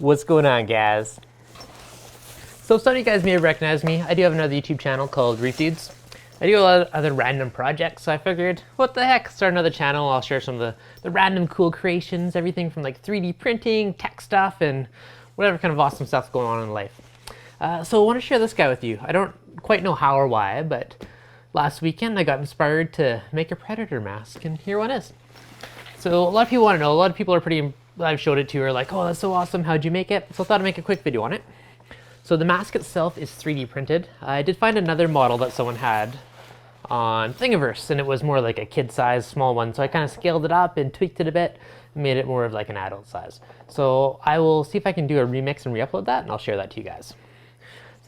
What's going on, guys? So some of you guys may have recognized me. I do have another YouTube channel called Reef Dudes. I do a lot of other random projects, so I figured, what the heck, start another channel. I'll share some of the random cool creations, everything from like 3D printing, tech stuff, and whatever kind of awesome stuff's going on in life. So I want to share this guy with you. I don't quite know how or why, but last weekend I got inspired to make a predator mask, and here one is. So a lot of people want to know, a lot of people are pretty, I've showed it to are like, oh, that's so awesome, how'd you make it? So I thought I'd make a quick video on it. So the mask itself is 3D printed. I did find another model that someone had on Thingiverse, and it was more like a kid size, small one. So I kind of scaled it up and tweaked it a bit and made it more of like an adult size. So I will see if I can do a remix and re-upload that, and I'll share that to you guys.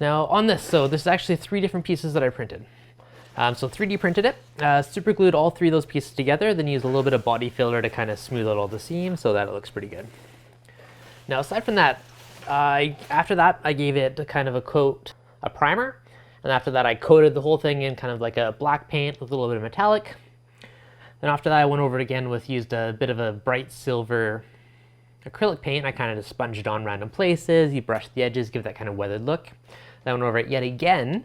Now on this, so this is actually 3 different pieces that I printed. So 3D printed it, super glued all 3 of those pieces together, then used a little bit of body filler to kind of smooth out all the seams so that it looks pretty good. Now aside from that, after that I gave it kind of a coat, a primer, and after that I coated the whole thing in kind of like a black paint with a little bit of metallic. Then after that I went over it again with, used a bit of a bright silver acrylic paint. I kind of just sponged on random places, you brush the edges, give that kind of weathered look. Then I went over it yet again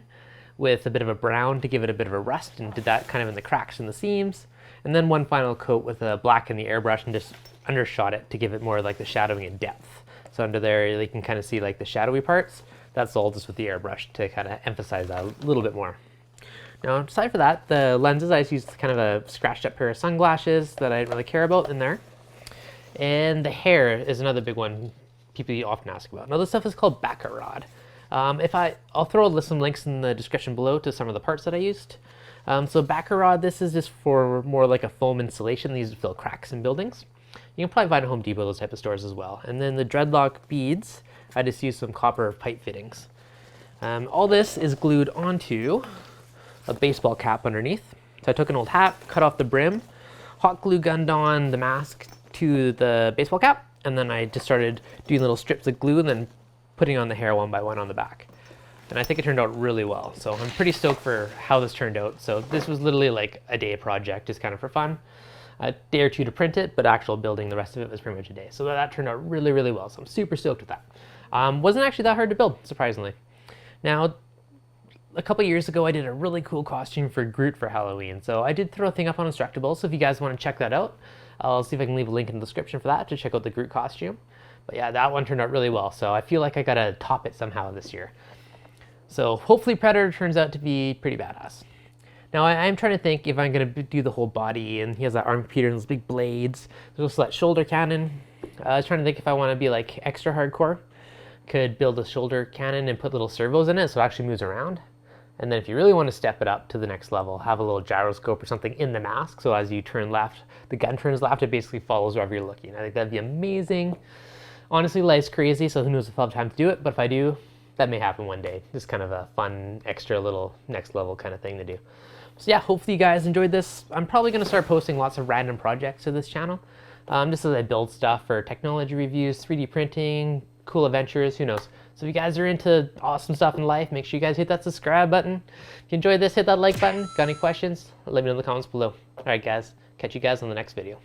with a bit of a brown to give it a bit of a rust, and did that kind of in the cracks and the seams. And then one final coat with a black in the airbrush and just undershot it to give it more like the shadowing and depth. So under there you can kind of see like the shadowy parts. That's all just with the airbrush to kind of emphasize that a little bit more. Now aside for that, the lenses, I just used kind of a scratched up pair of sunglasses that I didn't really care about in there. And the hair is another big one people often ask about. Now this stuff is called baccarat. I'll throw some links in the description below to some of the parts that I used. So baccarat, this is just for more like a foam insulation. These fill cracks in buildings. You can probably find at Home Depot, those type of stores as well. And then the dreadlock beads, I just used some copper pipe fittings. All this is glued onto a baseball cap underneath. So I took an old hat, cut off the brim, hot glue gunned on the mask to the baseball cap, and then I just started doing little strips of glue and then putting on the hair one by one on the back. And I think it turned out really well. So I'm pretty stoked for how this turned out. So this was literally like a day project, just kind of for fun. A day or 2 to print it, but actual building, the rest of it was pretty much a day. So that turned out really, really well. So I'm super stoked with that. Wasn't actually that hard to build, surprisingly. Now, a couple years ago, I did a really cool costume for Groot for Halloween. So I did throw a thing up on Instructable. So if you guys want to check that out, I'll see if I can leave a link in the description for that to check out the Groot costume. But yeah, that one turned out really well. So I feel like I gotta top it somehow this year. So hopefully Predator turns out to be pretty badass. Now I'm trying to think if I'm gonna do the whole body, and he has that arm computer and those big blades. There's also that shoulder cannon. I was trying to think if I want to be like extra hardcore, could build a shoulder cannon and put little servos in it so it actually moves around. And then if you really want to step it up to the next level, have a little gyroscope or something in the mask, so as you turn left, the gun turns left, it basically follows wherever you're looking. I think that'd be amazing. Honestly, life's crazy, so who knows if I'll have time to do it, but if I do, that may happen one day. Just kind of a fun, extra little next level kind of thing to do. So yeah, hopefully you guys enjoyed this. I'm probably going to start posting lots of random projects to this channel, just as I build stuff for technology reviews, 3D printing, cool adventures, who knows. So if you guys are into awesome stuff in life, make sure you guys hit that subscribe button. If you enjoyed this, hit that like button. Got any questions? Let me know in the comments below. All right, guys. Catch you guys on the next video.